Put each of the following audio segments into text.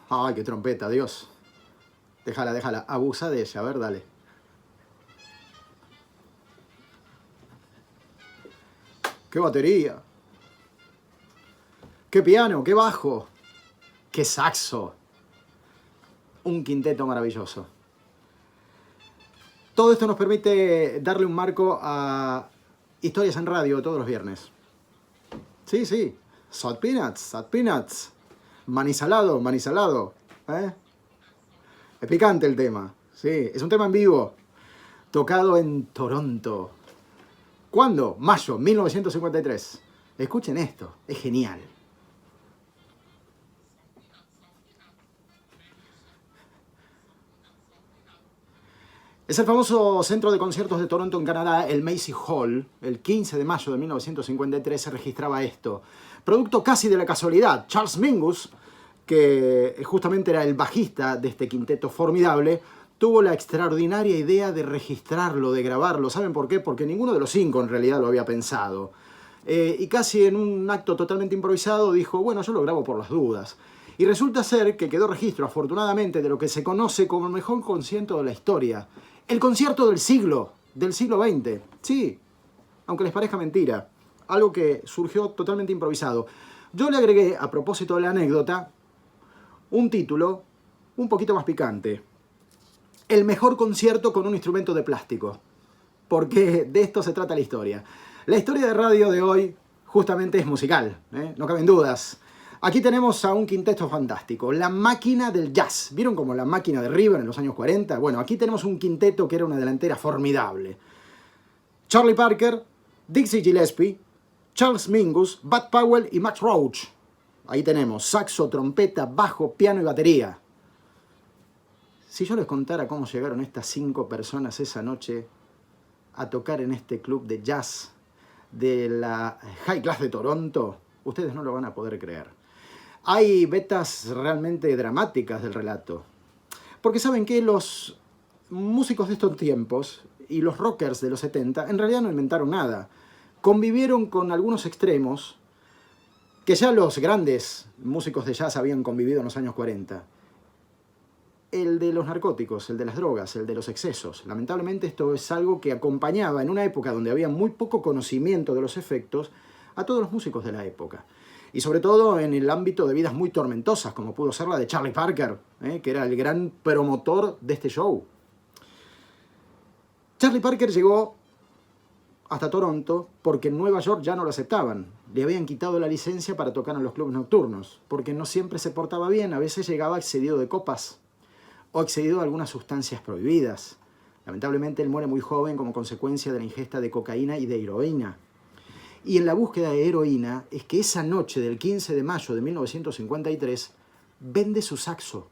Ay, qué trompeta, Dios. Déjala, déjala. Abusa de ella, a ver, dale. ¡Qué batería! ¡Qué piano! ¡Qué bajo! ¡Qué saxo! Un quinteto maravilloso. Todo esto nos permite darle un marco a Historias en Radio todos los viernes. Sí, sí. Salt Peanuts, Salt Peanuts. Manisalado, manisalado. ¿Eh? Es picante el tema. Sí, es un tema en vivo. Tocado en Toronto. ¿Cuándo? Mayo 1953. Escuchen esto, es genial. Es el famoso centro de conciertos de Toronto en Canadá, el Macy Hall. El 15 de mayo de 1953 se registraba esto. Producto casi de la casualidad. Charles Mingus, que justamente era el bajista de este quinteto formidable, tuvo la extraordinaria idea de registrarlo, de grabarlo. ¿Saben por qué? Porque ninguno de los cinco en realidad lo había pensado. Y casi en un acto totalmente improvisado dijo, bueno, yo lo grabo por las dudas. Y resulta ser que quedó registro, afortunadamente, de lo que se conoce como el mejor concierto de la historia. El concierto del siglo XX. Sí, aunque les parezca mentira. Algo que surgió totalmente improvisado. Yo le agregué, a propósito de la anécdota, un título un poquito más picante. El mejor concierto con un instrumento de plástico. Porque de esto se trata la historia. La historia de radio de hoy justamente es musical, no caben dudas. Aquí tenemos a un quinteto fantástico, la máquina del jazz. ¿Vieron como la máquina de River en los años 40? Bueno, aquí tenemos un quinteto que era una delantera formidable. Charlie Parker, Dizzy Gillespie, Charles Mingus, Bud Powell y Max Roach. Ahí tenemos saxo, trompeta, bajo, piano y batería. Si yo les contara cómo llegaron estas 5 personas esa noche a tocar en este club de jazz de la High Class de Toronto, ustedes no lo van a poder creer. Hay vetas realmente dramáticas del relato. Porque saben que los músicos de estos tiempos y los rockers de los 70 en realidad no inventaron nada. Convivieron con algunos extremos que ya los grandes músicos de jazz habían convivido en los años 40. El de los narcóticos, el de las drogas, el de los excesos. Lamentablemente esto es algo que acompañaba en una época donde había muy poco conocimiento de los efectos a todos los músicos de la época. Y sobre todo en el ámbito de vidas muy tormentosas, como pudo ser la de Charlie Parker, que era el gran promotor de este show. Charlie Parker llegó hasta Toronto porque en Nueva York ya no lo aceptaban. Le habían quitado la licencia para tocar en los clubes nocturnos, porque no siempre se portaba bien, a veces llegaba excedido de copas o excedido de algunas sustancias prohibidas. Lamentablemente él muere muy joven como consecuencia de la ingesta de cocaína y de heroína. Y en la búsqueda de heroína es que esa noche del 15 de mayo de 1953 vende su saxo.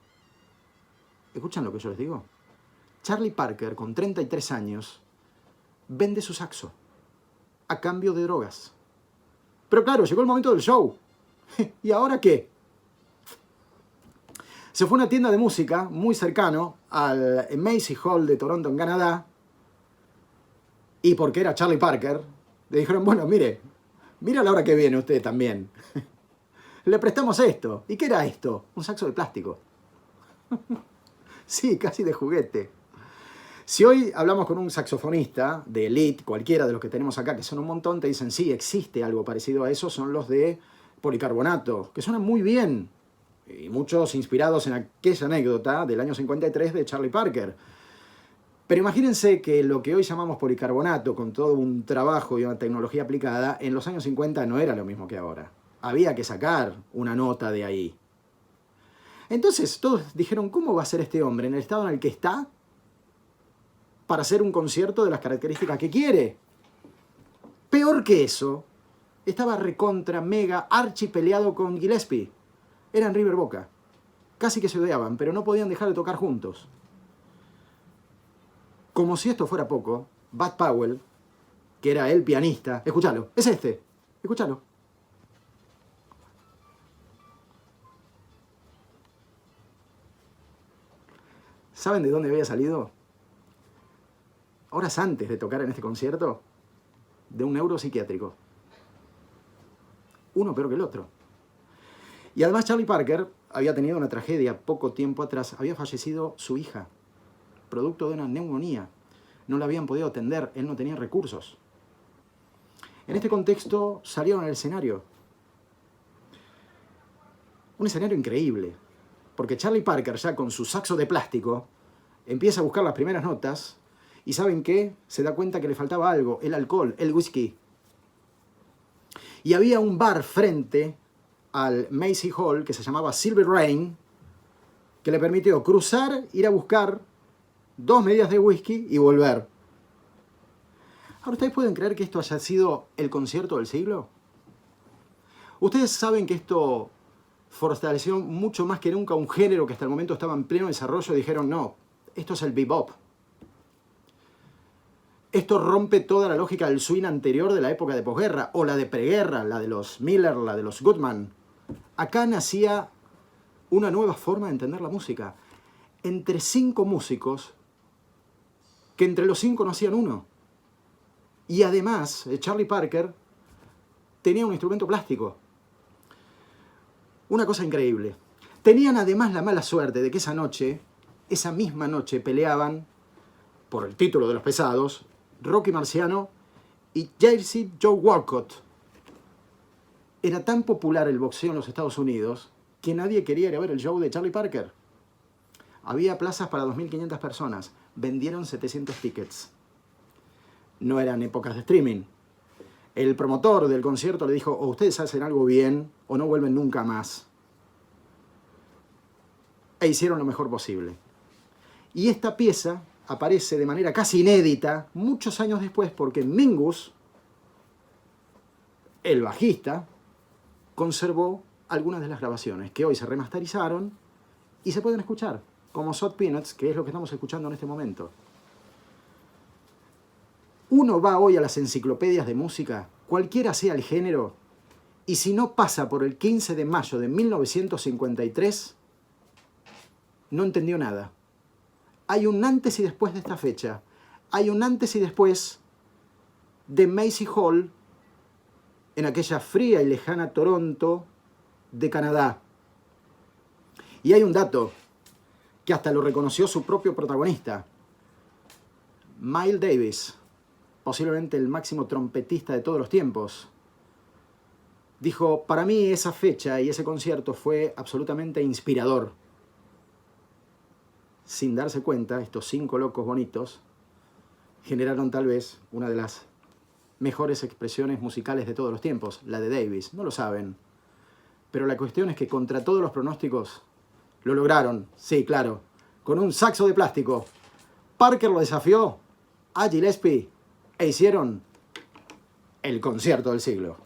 ¿Escuchan lo que yo les digo? Charlie Parker, con 33 años, vende su saxo a cambio de drogas. Pero claro, llegó el momento del show. ¿Y ahora qué? Se fue a una tienda de música muy cercano al Macy Hall de Toronto, en Canadá, y porque era Charlie Parker, le dijeron, bueno, mire a la hora que viene usted también. Le prestamos esto. ¿Y qué era esto? Un saxo de plástico. Sí, casi de juguete. Si hoy hablamos con un saxofonista de elite, cualquiera de los que tenemos acá, que son un montón, te dicen, sí, existe algo parecido a eso, son los de policarbonato, que suenan muy bien. Y muchos inspirados en aquella anécdota del año 53 de Charlie Parker. Pero imagínense que lo que hoy llamamos policarbonato, con todo un trabajo y una tecnología aplicada, en los años 50 no era lo mismo que ahora. Había que sacar una nota de ahí. Entonces todos dijeron, ¿cómo va a ser este hombre en el estado en el que está para hacer un concierto de las características que quiere? Peor que eso, estaba recontra, mega, archi peleado con Gillespie. Eran River Boca. Casi que se odiaban, pero no podían dejar de tocar juntos. Como si esto fuera poco, Bud Powell, que era el pianista, escúchalo, es este, escúchalo. ¿Saben de dónde había salido? Horas antes de tocar en este concierto, de un neuropsiquiátrico. Uno peor que el otro. Y además Charlie Parker había tenido una tragedia poco tiempo atrás. Había fallecido su hija, producto de una neumonía. No la habían podido atender, él no tenía recursos. En este contexto salieron al escenario. Un escenario increíble, porque Charlie Parker, ya con su saxo de plástico, empieza a buscar las primeras notas y ¿saben qué? Se da cuenta que le faltaba algo, el alcohol, el whisky. Y había un bar frente al Macy Hall que se llamaba Silver Rain, que le permitió cruzar, ir a buscar 2 medidas de whisky y volver. Ahora, ¿ustedes pueden creer que esto haya sido el concierto del siglo? Ustedes saben que esto fortaleció mucho más que nunca un género que hasta el momento estaba en pleno desarrollo y dijeron, no, esto es el bebop. Esto rompe toda la lógica del swing anterior de la época de posguerra, o la de preguerra, la de los Miller, la de los Goodman. Acá nacía una nueva forma de entender la música. Entre 5 músicos, que entre los 5 no hacían uno. Y además, Charlie Parker tenía un instrumento plástico. Una cosa increíble. Tenían además la mala suerte de que esa misma noche, peleaban por el título de los pesados, Rocky Marciano y Jersey Joe Walcott. Era tan popular el boxeo en los Estados Unidos que nadie quería ir a ver el show de Charlie Parker. Había plazas para 2.500 personas. Vendieron 700 tickets. No eran épocas de streaming. El promotor del concierto le dijo, o ustedes hacen algo bien o no vuelven nunca más. E hicieron lo mejor posible. Y esta pieza aparece de manera casi inédita muchos años después porque Mingus, el bajista, conservó algunas de las grabaciones que hoy se remasterizaron y se pueden escuchar, como Salt Peanuts, que es lo que estamos escuchando en este momento. Uno va hoy a las enciclopedias de música, cualquiera sea el género, y si no pasa por el 15 de mayo de 1953, no entendió nada. Hay un antes y después de esta fecha. Hay un antes y después de Macy Hall en aquella fría y lejana Toronto de Canadá. Y hay un dato que hasta lo reconoció su propio protagonista, Miles Davis, posiblemente el máximo trompetista de todos los tiempos. Dijo, para mí esa fecha y ese concierto fue absolutamente inspirador. Sin darse cuenta, estos 5 locos bonitos generaron tal vez una de las mejores expresiones musicales de todos los tiempos, la de Davis. No lo saben. Pero la cuestión es que contra todos los pronósticos lo lograron. Sí, claro. Con un saxo de plástico. Parker lo desafió a Gillespie e hicieron el concierto del siglo.